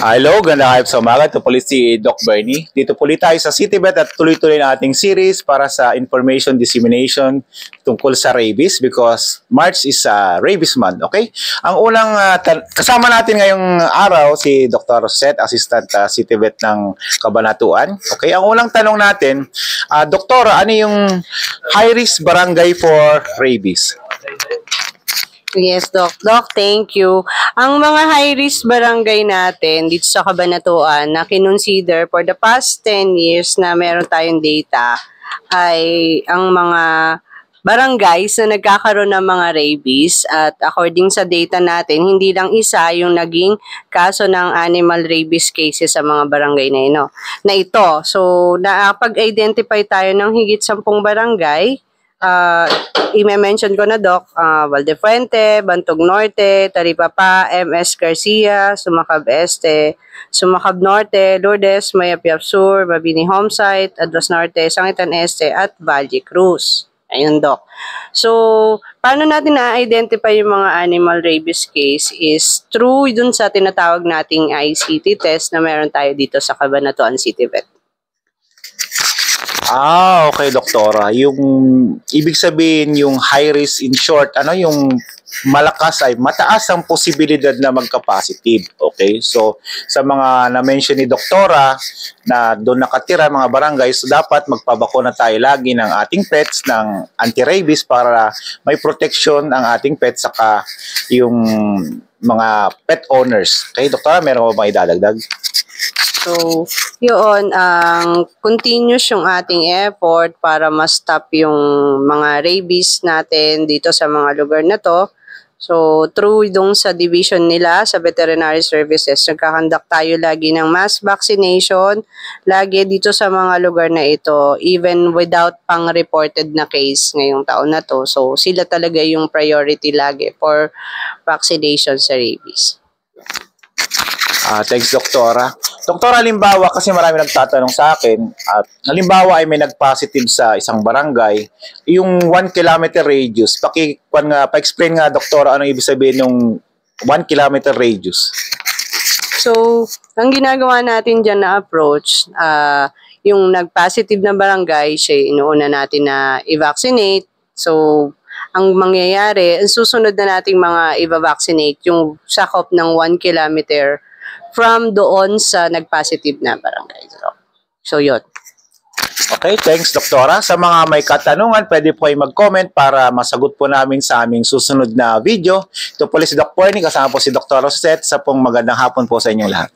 Hello, ganda kayo sa umaga. Ito po si Doc Bernie. Dito po tayo sa CityVet at tuloy-tuloy na ating series para sa information dissemination tungkol sa rabies because March is Rabies Month, okay? Ang unang kasama natin ngayong araw si Dr. Rosette, Assistant CityVet ng Cabanatuan. Okay, ang unang tanong natin, Doktora, ano yung high-risk barangay for rabies? Yes, Doc. Doc, thank you. Ang mga high-risk barangay natin dito sa Cabanatuan na kinonsider for the past 10 years na meron tayong data ay ang mga barangays na nagkakaroon ng mga rabies at according sa data natin, hindi lang isa yung naging kaso ng animal rabies cases sa mga barangay na ito. So, nakapag-identify tayo ng higit 10 barangay. I-mention ko na, Doc, Valdefuente, Bantog Norte, Taripapa, MS Garcia, Sumakab Este, Sumakab Norte, Lourdes, Mayapyap Sur, Mabini Homesite, Adros Norte, Sangitan Este, at Valle Cruz. Ayun, Doc. So, paano natin na-identify yung mga animal rabies case is through dun sa tinatawag nating ICT test na meron tayo dito sa Cabanatuan City Vet. Okay, Doktora. Yung ibig sabihin, yung high risk in short, ano yung malakas ay mataas ang posibilidad na magka-positive. Okay? So, sa mga na-mention ni Doktora na doon nakatira mga barangay, so dapat magpabakuna tayo lagi ng ating pets ng anti-rabies para may protection ang ating pets saka yung mga pet owners. Okay, Doktora, meron ba idadagdag? So, yun, continuous yung ating effort para ma-stop yung mga rabies natin dito sa mga lugar na to. So, through dong sa division nila sa veterinary services, nagkakandak tayo lagi ng mass vaccination, lagi dito sa mga lugar na ito, even without pang-reported na case ngayong taon na to. So, sila talaga yung priority lagi for vaccination sa rabies. Thanks, Doktora. Doktora, halimbawa, kasi marami nagtatanong sa akin, at halimbawa ay may nag-positive sa isang barangay, yung 1 kilometer radius, pa-explain nga, Doktora, ano ibig sabihin ng 1 kilometer radius? So, ang ginagawa natin dyan na approach, yung nag-positive na barangay, siya inuuna natin na i-vaccinate. So, ang mangyayari, ang susunod na nating mga i-vaccinate, yung sakop ng 1 kilometer from doon sa nag-positive na barangay. So, yun. Okay, thanks, Doktora. Sa mga may katanungan, pwede po kayo mag-comment para masagot po namin sa aming susunod na video. Ito po si Doc Bernie, kasama po si Dr. Rosette. Sa pong magandang hapon po sa inyong lahat.